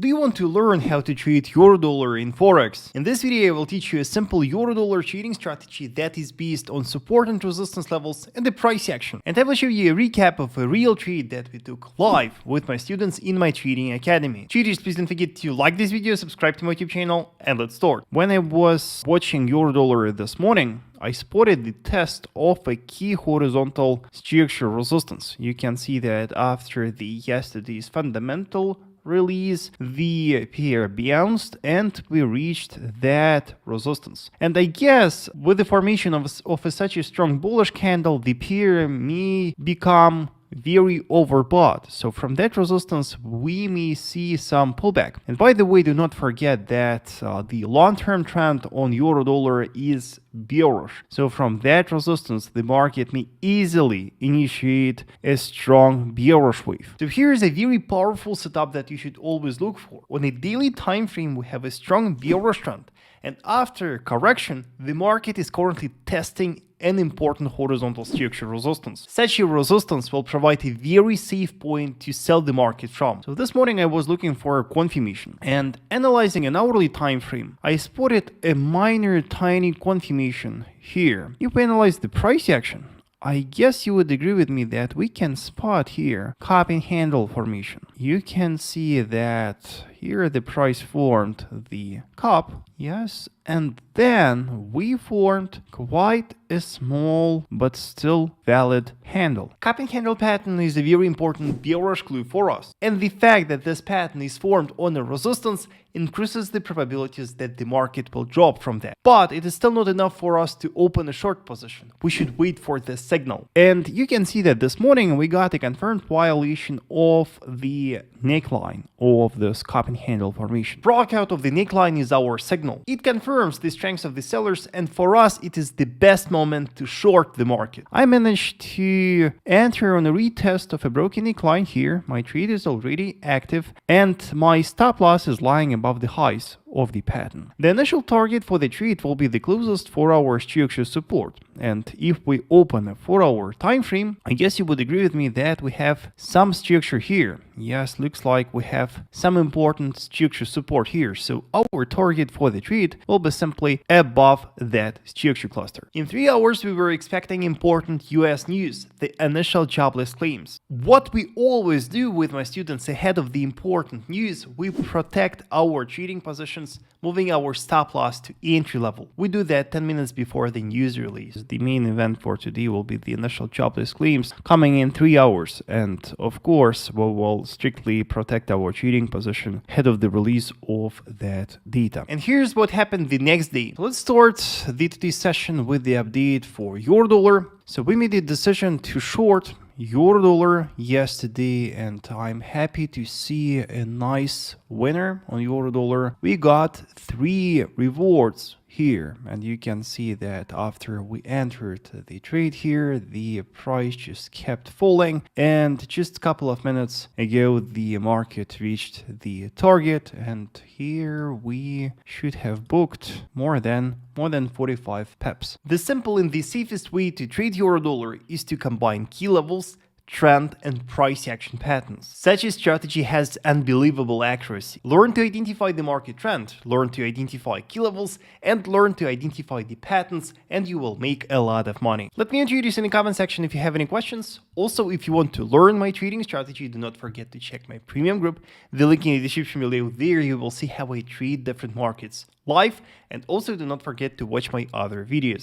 Do you want to learn how to trade euro-dollar in Forex? In this video I will teach you a simple euro-dollar trading strategy that is based on support and resistance levels and the price action. And I will show you a recap of a real trade that we took live with my students in my trading academy. Traders, please don't forget to like this video, subscribe to my YouTube channel, and let's start. When I was watching euro-dollar this morning, I spotted the test of a key horizontal structure resistance. You can see that after the yesterday's fundamental release, the pair bounced and we reached that resistance. And I guess with the formation of such a strong bullish candle, the pair may become very overbought. So from that resistance, we may see some pullback. And by the way, do not forget that the long-term trend on euro-dollar is bearish. So from that resistance, the market may easily initiate a strong bearish wave. So here is a very powerful setup that you should always look for. On a daily time frame, we have a strong bearish trend. And after correction, the market is currently testing an important horizontal structure resistance. Such a resistance will provide a very safe point to sell the market from. So this morning I was looking for a confirmation and analyzing an hourly time frame, I spotted a minor tiny confirmation here. If we analyze the price action, I guess you would agree with me that we can spot here cup and handle formation. You can see that here the price formed the cup, yes, and then we formed quite a small but still valid handle. Cup and handle pattern is a very important bearish clue for us, and the fact that this pattern is formed on a resistance increases the probabilities that the market will drop from that. But it is still not enough for us to open a short position. We should wait for this signal. And you can see that this morning we got a confirmed violation of the neckline of this cup and handle formation. Breakout of the neckline is our signal. It confirms the strength of the sellers, and for us it is the best moment to short the market. I managed to enter on a retest of a broken neckline here. My trade is already active and my stop loss is lying above the highs of the pattern. The initial target for the trade will be the closest 4-hour structure support. And if we open a 4-hour time frame, I guess you would agree with me that we have some structure here. Yes, looks like we have some important structure support here. So our target for the trade will be simply above that structure cluster. In 3 hours, we were expecting important US news, the initial jobless claims. What we always do with my students ahead of the important news, we protect our trading positions, moving our stop loss to entry level. We do that 10 minutes before the news release. The main event for today will be the initial jobless claims coming in 3 hours. And of course, we will strictly protect our trading position ahead of the release of that data. And here's what happened the next day. Let's start the today's session with the update for euro-dollar. So we made a decision to short euro-dollar yesterday, and I'm happy to see a nice winner on euro-dollar. We got 3 rewards here, and you can see that after we entered the trade here, the price just kept falling, and just a couple of minutes ago the market reached the target, and here we should have booked more than 45 pips. The simple and the safest way to trade euro-dollar is to combine key levels, trend, and price action patterns. Such a strategy has unbelievable accuracy. Learn to identify the market trend, learn to identify key levels, and learn to identify the patterns, and you will make a lot of money. Let me introduce in the comment section if you have any questions. Also, if you want to learn my trading strategy, do not forget to check my premium group. The link in the description below. There you will see how I trade different markets live, and also do not forget to watch my other videos.